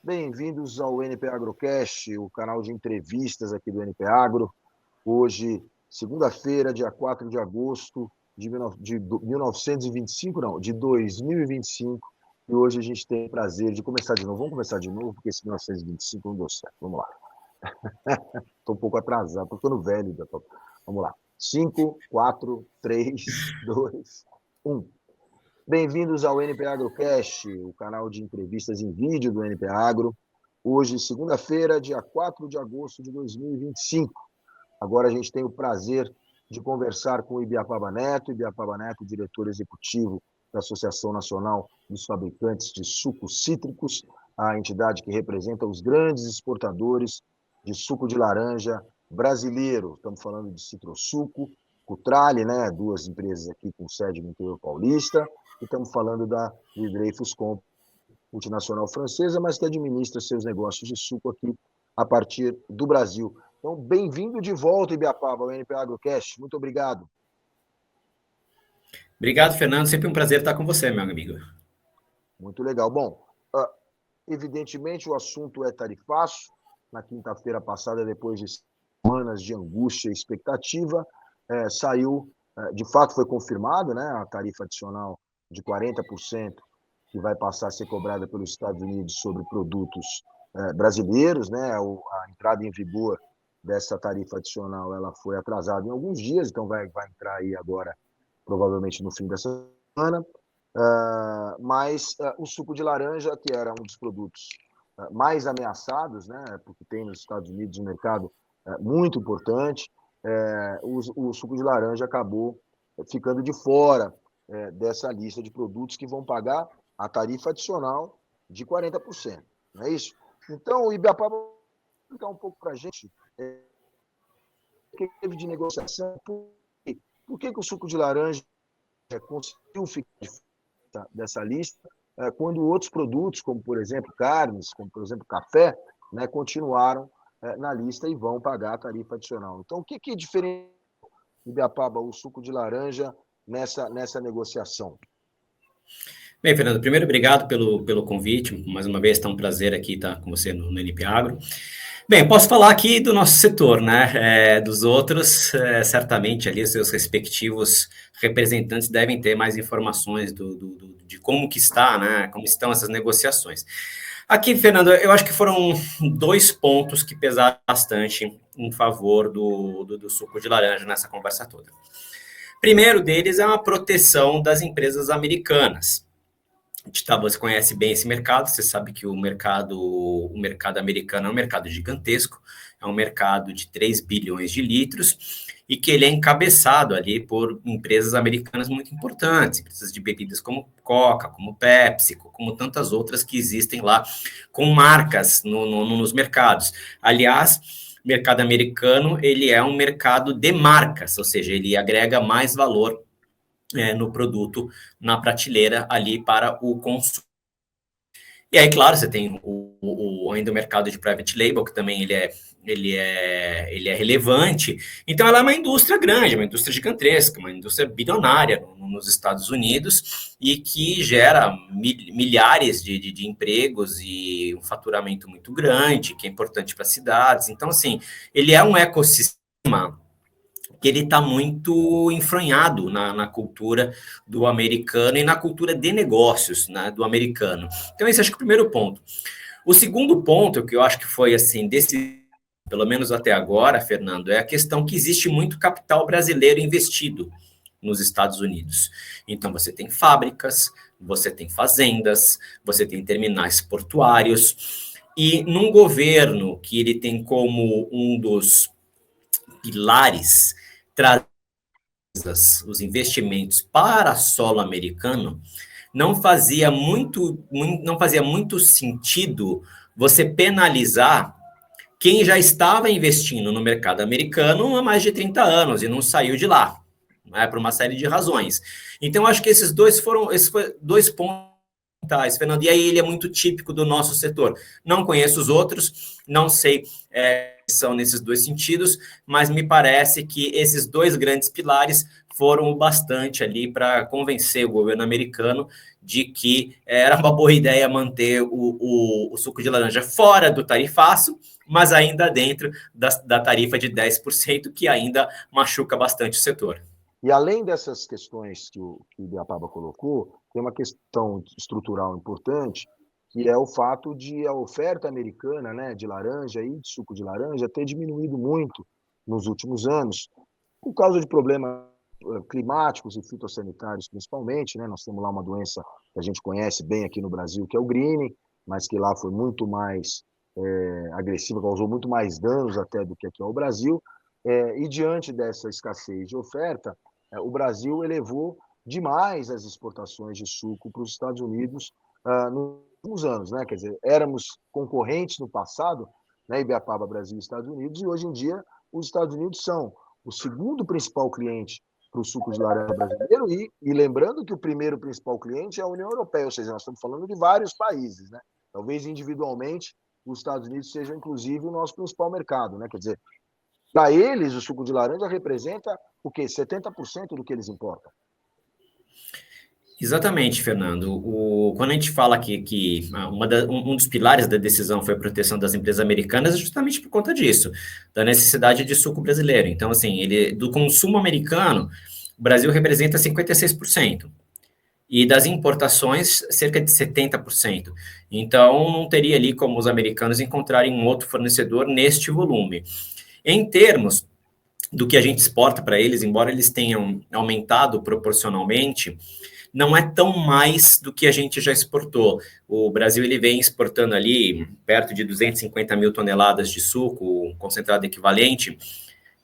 Bem-vindos ao NP Agrocast, o canal de entrevistas aqui do NP Agro. Hoje, segunda-feira, dia 4 de agosto de 1925, não, de 2025. E hoje a gente tem o prazer de começar de novo. Vamos começar de novo, porque esse 1925 não deu certo. Vamos lá. Estou um pouco atrasado, estou ficando velho. Vamos lá. 5, 4, 3, 2, 1. Bem-vindos ao NP Agrocast, o canal de entrevistas em vídeo do NP Agro. Hoje, segunda-feira, dia 4 de agosto de 2025. Agora a gente tem o prazer de conversar com o Ibiapaba Neto, diretor executivo da Associação Nacional dos Fabricantes de Sucos Cítricos, a entidade que representa os grandes exportadores de suco de laranja brasileiro. Estamos falando de Citrosuco, Cutrale, né? Duas empresas aqui com sede no interior paulista, e estamos falando da Dreyfus Company, multinacional francesa, mas que administra seus negócios de suco aqui a partir do Brasil. Então, bem-vindo de volta, Ibiapaba, ao NP Agrocast. Muito obrigado. Obrigado, Fernando. Sempre um prazer estar com você, meu amigo. Muito legal. Bom, evidentemente o assunto é tarifaço. Na quinta-feira passada, depois de semanas de angústia e expectativa, saiu, de fato foi confirmado, né, a tarifa adicional de 40% que vai passar a ser cobrada pelos Estados Unidos sobre produtos brasileiros, né? A entrada em vigor dessa tarifa adicional ela foi atrasada em alguns dias, então vai entrar aí agora, provavelmente no fim dessa semana. Mas o suco de laranja, que era um dos produtos mais ameaçados, né? Porque tem nos Estados Unidos um mercado muito importante, o suco de laranja acabou ficando de fora dessa lista de produtos que vão pagar a tarifa adicional de 40%. Não é isso? Então, o Ibiapaba vai explicar um pouco para a gente o que teve de negociação, por que o suco de laranja conseguiu ficar dessa lista, quando outros produtos, como, por exemplo, carnes, como, por exemplo, café, né, continuaram na lista e vão pagar a tarifa adicional. Então, o que diferencia, Ibiapaba, o suco de laranja nessa negociação? Bem, Fernando, primeiro, obrigado pelo convite. Mais uma vez, está um prazer aqui estar com você no NP Agro. Bem, posso falar aqui do nosso setor, né? Dos outros, certamente ali os seus respectivos representantes devem ter mais informações de como que está, né? Como estão essas negociações. Aqui, Fernando, eu acho que foram dois pontos que pesaram bastante em favor do suco de laranja nessa conversa toda. Primeiro deles é uma proteção das empresas americanas. Você conhece bem esse mercado, você sabe que o mercado americano é um mercado gigantesco, é um mercado de 3 bilhões de litros, e que ele é encabeçado ali por empresas americanas muito importantes, empresas de bebidas como Coca, como Pepsi, como tantas outras que existem lá, com marcas nos mercados. Aliás, o mercado americano, ele é um mercado de marcas, ou seja, ele agrega mais valor no produto, na prateleira ali para o consumo. E aí, claro, você tem ainda o mercado de private label, que também ele é relevante. Então, ela é uma indústria grande, uma indústria gigantesca, uma indústria bilionária nos Estados Unidos e que gera milhares de empregos e um faturamento muito grande, que é importante para as cidades. Então, assim, ele é um ecossistema que ele está muito enfranhado na cultura do americano e na cultura de negócios, né, do americano. Então, esse acho que é o primeiro ponto. O segundo ponto, que eu acho que foi assim, pelo menos até agora, Fernando, é a questão que existe muito capital brasileiro investido nos Estados Unidos. Então, você tem fábricas, você tem fazendas, você tem terminais portuários, e num governo que ele tem como um dos pilares trazer os investimentos para solo americano, não fazia muito sentido você penalizar quem já estava investindo no mercado americano há mais de 30 anos e não saiu de lá, né, por uma série de razões. Então, acho que esses foram dois pontos Fernando, e aí ele é muito típico do nosso setor. Não conheço os outros, não sei são nesses dois sentidos, mas me parece que esses dois grandes pilares foram o bastante ali para convencer o governo americano de que era uma boa ideia manter o suco de laranja fora do tarifaço, mas ainda dentro da tarifa de 10%, que ainda machuca bastante o setor. E além dessas questões que o Ibiapaba colocou, tem uma questão estrutural importante, que é o fato de a oferta americana, né, de laranja e de suco de laranja ter diminuído muito nos últimos anos, por causa de problemas climáticos e fitossanitários principalmente, né? Nós temos lá uma doença que a gente conhece bem aqui no Brasil, que é o greening, mas que lá foi muito mais agressiva, causou muito mais danos até do que aqui no Brasil. E diante dessa escassez de oferta, o Brasil elevou demais as exportações de suco para os Estados Unidos nos últimos anos, né? Quer dizer, éramos concorrentes no passado, né? Ibiapaba, Brasil e Estados Unidos, e hoje em dia os Estados Unidos são o segundo principal cliente para o suco de laranja brasileiro e lembrando que o primeiro principal cliente é a União Europeia, ou seja, nós estamos falando de vários países, né? Talvez individualmente os Estados Unidos sejam inclusive o nosso principal mercado, né? Quer dizer, para eles o suco de laranja representa o quê? 70% do que eles importam. Exatamente, Fernando. Quando a gente fala que um dos pilares da decisão foi a proteção das empresas americanas, é justamente por conta disso, da necessidade de suco brasileiro. Então, assim, do consumo americano, o Brasil representa 56%. E das importações, cerca de 70%. Então, não teria ali como os americanos encontrarem um outro fornecedor neste volume. Em termos do que a gente exporta para eles, embora eles tenham aumentado proporcionalmente, não é tão mais do que a gente já exportou. O Brasil ele vem exportando ali perto de 250 mil toneladas de suco, concentrado equivalente,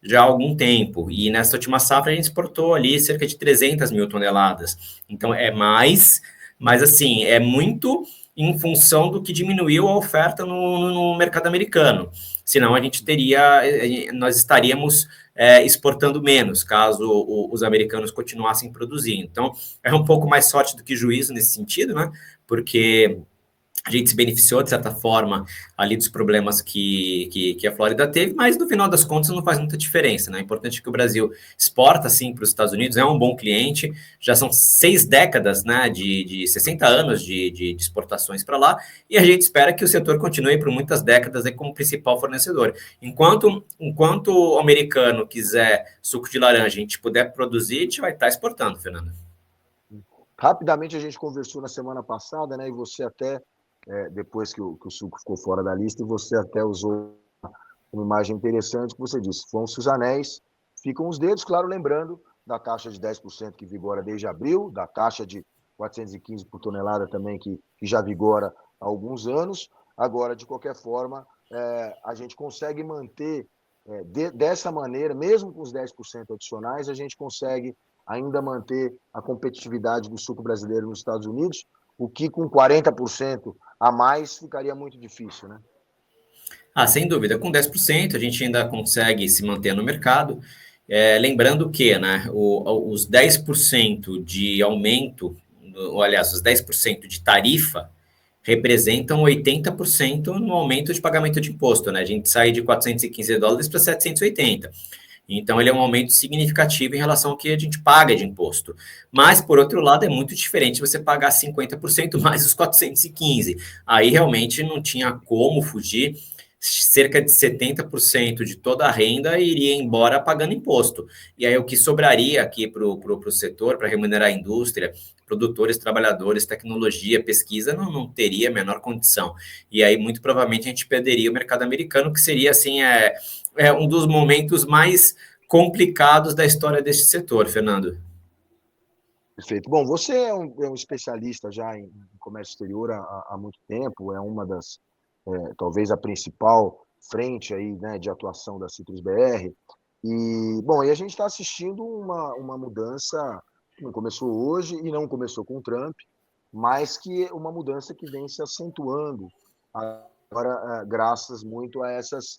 já há algum tempo. E nessa última safra a gente exportou ali cerca de 300 mil toneladas. Então é mais, mas assim, é muito em função do que diminuiu a oferta no mercado americano. Senão a gente nós estaríamos exportando menos, caso os americanos continuassem produzindo. Então, é um pouco mais sorte do que juízo nesse sentido, né? Porque a gente se beneficiou, de certa forma, ali dos problemas que a Flórida teve, mas no final das contas não faz muita diferença, né? É importante que o Brasil exporta, sim, para os Estados Unidos, é um bom cliente, já são 6 décadas, né, de 60 anos de exportações para lá, e a gente espera que o setor continue por muitas décadas aí como principal fornecedor. Enquanto o americano quiser suco de laranja, a gente puder produzir, a gente vai estar exportando, Fernando. Rapidamente a gente conversou na semana passada, né? E você até depois que o suco ficou fora da lista, e você até usou uma imagem interessante que você disse, vão-se os anéis, ficam os dedos, claro, lembrando da taxa de 10% que vigora desde abril, da taxa de 415 por tonelada também que já vigora há alguns anos. Agora, de qualquer forma, a gente consegue manter dessa maneira, mesmo com os 10% adicionais, a gente consegue ainda manter a competitividade do suco brasileiro nos Estados Unidos, o que com 40% a mais ficaria muito difícil, né? Sem dúvida, com 10% a gente ainda consegue se manter no mercado. Lembrando que, né, os 10% de aumento, aliás, os 10% de tarifa representam 80% no aumento de pagamento de imposto, né? A gente sai de $415 para 780. Então, ele é um aumento significativo em relação ao que a gente paga de imposto. Mas, por outro lado, é muito diferente você pagar 50% mais os 415. Aí, realmente, não tinha como fugir. Cerca de 70% de toda a renda iria embora pagando imposto. E aí, o que sobraria aqui para o setor, para remunerar a indústria, produtores, trabalhadores, tecnologia, pesquisa, não teria a menor condição. E aí, muito provavelmente, a gente perderia o mercado americano, que seria, assim, um dos momentos mais complicados da história deste setor, Fernando. Perfeito. Bom, você é um especialista já em comércio exterior há muito tempo, é uma das, talvez a principal frente aí, né, de atuação da Citrus BR. E, bom, e a gente está assistindo uma mudança que não começou hoje e não começou com o Trump, mas que é uma mudança que vem se acentuando agora, graças muito a essas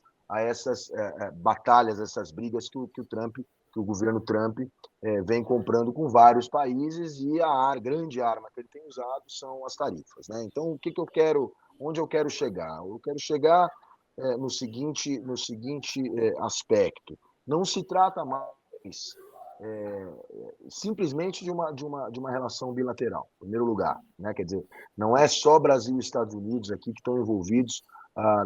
batalhas, essas brigas que o Trump que o governo Trump vem comprando com vários países, e a grande arma que ele tem usado são as tarifas, né? Então, onde eu quero chegar? Eu quero chegar no seguinte aspecto. Não se trata mais simplesmente de uma relação bilateral, em primeiro lugar, né? Quer dizer, não é só Brasil e Estados Unidos aqui que estão envolvidos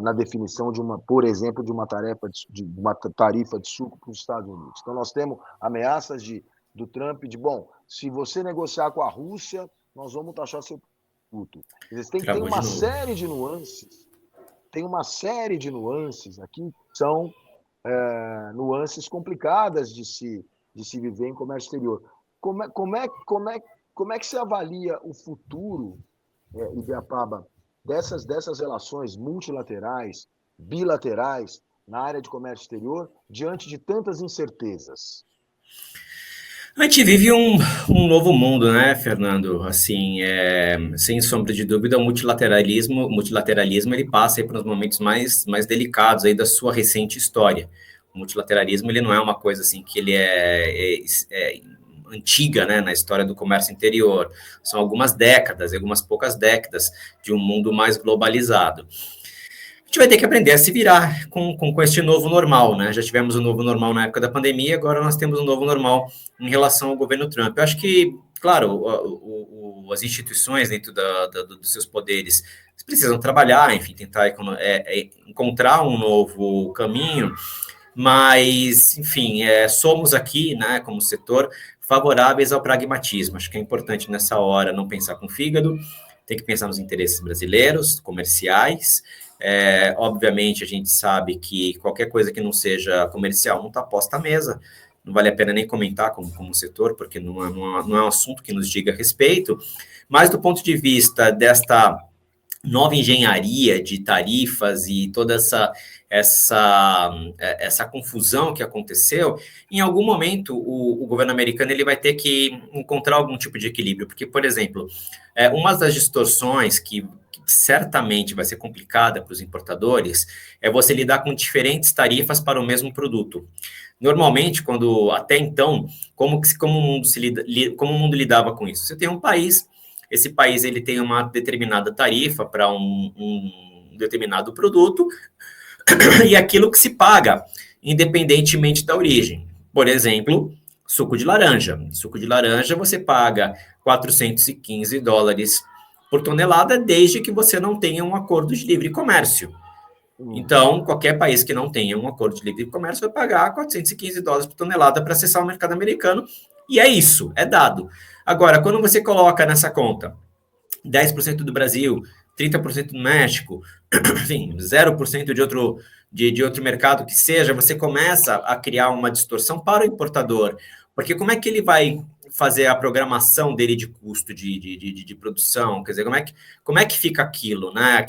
na definição por exemplo, de uma tarifa de suco para os Estados Unidos. Então, nós temos ameaças do Trump bom, se você negociar com a Rússia, nós vamos taxar seu produto. Tem uma série de nuances, aqui que são nuances complicadas de se viver em comércio exterior. Como é que se avalia o futuro, Ibiapaba, dessas relações multilaterais, bilaterais, na área de comércio exterior, diante de tantas incertezas? A gente vive um novo mundo, né, Fernando? Assim, sem sombra de dúvida, o multilateralismo ele passa aí pelos momentos mais delicados aí da sua recente história. O multilateralismo, ele não é uma coisa assim que ele é antiga, né, na história do comércio interior. São algumas poucas décadas de um mundo mais globalizado. A gente vai ter que aprender a se virar com este novo normal, né? Já tivemos um novo normal na época da pandemia, agora nós temos um novo normal em relação ao governo Trump. Eu acho que, claro, as instituições dentro dos seus poderes precisam trabalhar, enfim, tentar encontrar um novo caminho, mas, enfim, somos aqui, né, como setor, favoráveis ao pragmatismo. Acho que é importante nessa hora não pensar com fígado, tem que pensar nos interesses brasileiros, comerciais. Obviamente, a gente sabe que qualquer coisa que não seja comercial não está posta à mesa, não vale a pena nem comentar como setor, porque não é um assunto que nos diga respeito, mas do ponto de vista desta nova engenharia de tarifas e toda essa confusão que aconteceu, em algum momento o governo americano ele vai ter que encontrar algum tipo de equilíbrio, porque, por exemplo, uma das distorções que certamente vai ser complicada para os importadores é você lidar com diferentes tarifas para o mesmo produto. Normalmente, até então, como o mundo lidava com isso? Você tem um país, esse país ele tem uma determinada tarifa para um determinado produto e aquilo que se paga, independentemente da origem. Por exemplo, suco de laranja. Suco de laranja você paga $415 por tonelada, desde que você não tenha um acordo de livre comércio. Então, qualquer país que não tenha um acordo de livre comércio vai pagar $415 por tonelada para acessar o mercado americano, e é isso, é dado. Agora, quando você coloca nessa conta 10% do Brasil, 30% do México, enfim, 0% de outro mercado que seja, você começa a criar uma distorção para o importador, porque como é que ele vai fazer a programação dele de custo de produção? Quer dizer, como é que fica aquilo, né?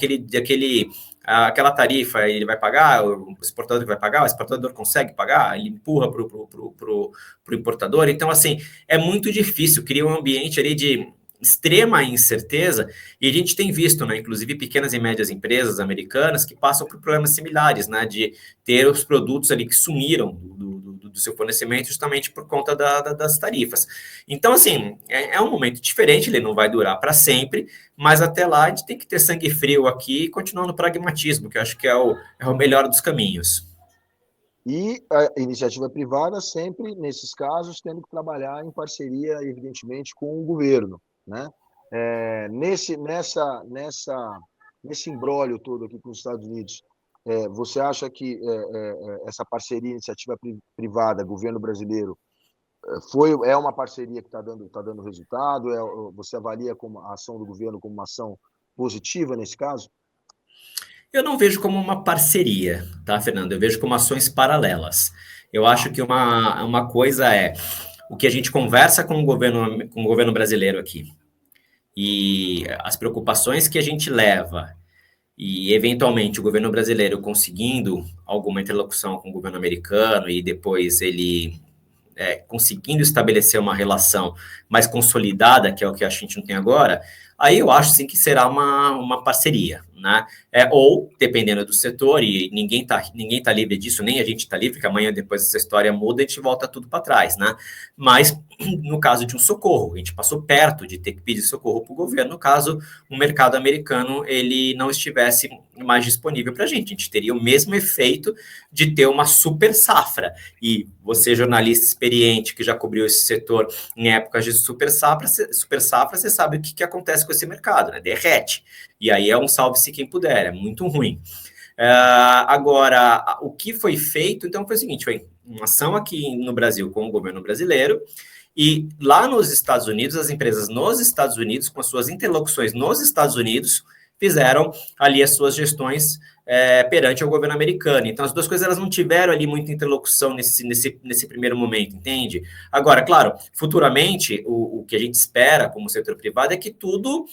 Aquela tarifa ele vai pagar, o exportador vai pagar, o exportador consegue pagar, ele empurra para o importador. Então, assim, é muito difícil, cria um ambiente ali de extrema incerteza, e a gente tem visto, né, inclusive pequenas e médias empresas americanas que passam por problemas similares, né, de ter os produtos ali que sumiram do seu fornecimento justamente por conta das tarifas. Então, assim, é um momento diferente, ele não vai durar para sempre, mas até lá a gente tem que ter sangue frio aqui e continuar no pragmatismo, que eu acho que é o melhor dos caminhos. E a iniciativa privada sempre, nesses casos, tendo que trabalhar em parceria, evidentemente, com o governo, né? Nesse imbróglio todo aqui com os Estados Unidos, você acha que essa parceria, iniciativa privada, governo brasileiro, é uma parceria que está dando resultado? Você avalia como a ação do governo como uma ação positiva nesse caso? Eu não vejo como uma parceria, tá, Fernando? Eu vejo como ações paralelas. Eu acho que uma coisa é o que a gente conversa com o governo brasileiro aqui e as preocupações que a gente leva e, eventualmente, o governo brasileiro conseguindo alguma interlocução com o governo americano e depois ele conseguindo estabelecer uma relação mais consolidada, que é o que a gente não tem agora, aí eu acho sim que será uma parceria, né? ou, dependendo do setor, e ninguém tá livre disso, nem a gente está livre, que amanhã, depois essa história muda, a gente volta tudo para trás, né? Mas, no caso de um socorro, a gente passou perto de ter que pedir socorro para o governo, caso o mercado americano ele não estivesse mais disponível para a gente teria o mesmo efeito de ter uma super safra, e você, jornalista experiente, que já cobriu esse setor em épocas de super safra, você sabe o que acontece com esse mercado, né? Derrete. E aí é um salve-se quem puder, é muito ruim. Agora, o que foi feito, então, foi o seguinte, foi uma ação aqui no Brasil com o governo brasileiro, e lá nos Estados Unidos, as empresas nos Estados Unidos, com as suas interlocuções nos Estados Unidos, fizeram ali as suas gestões perante o governo americano. Então, as duas coisas elas não tiveram ali muita interlocução nesse primeiro momento, entende? Agora, claro, futuramente, o que a gente espera como setor privado é que tudo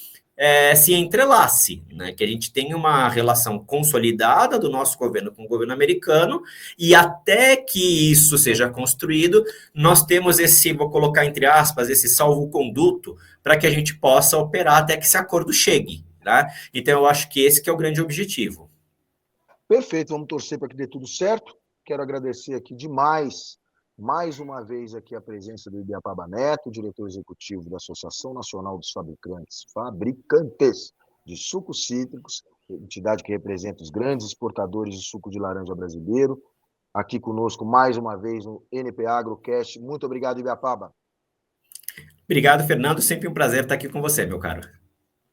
se entrelace, né? Que a gente tenha uma relação consolidada do nosso governo com o governo americano, e até que isso seja construído, nós temos esse, vou colocar entre aspas, esse salvo-conduto, para que a gente possa operar até que esse acordo chegue, né? Então, eu acho que esse que é o grande objetivo. Perfeito, vamos torcer para que dê tudo certo. Quero agradecer aqui demais, mais uma vez, aqui a presença do Ibiapaba Neto, diretor executivo da Associação Nacional dos Fabricantes de Sucos Cítricos, entidade que representa os grandes exportadores de suco de laranja brasileiro, aqui conosco mais uma vez no NP AgroCast. Muito obrigado, Ibiapaba. Obrigado, Fernando. Sempre um prazer estar aqui com você, meu caro.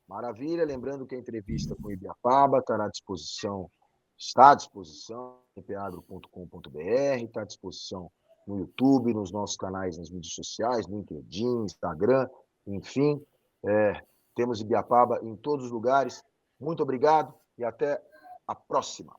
Maravilha. Lembrando que a entrevista com o Ibiapaba está à disposição, npagro.com.br, está à disposição no YouTube, nos nossos canais nas mídias sociais, no LinkedIn, Instagram, enfim. Temos Ibiapaba em todos os lugares. Muito obrigado e até a próxima.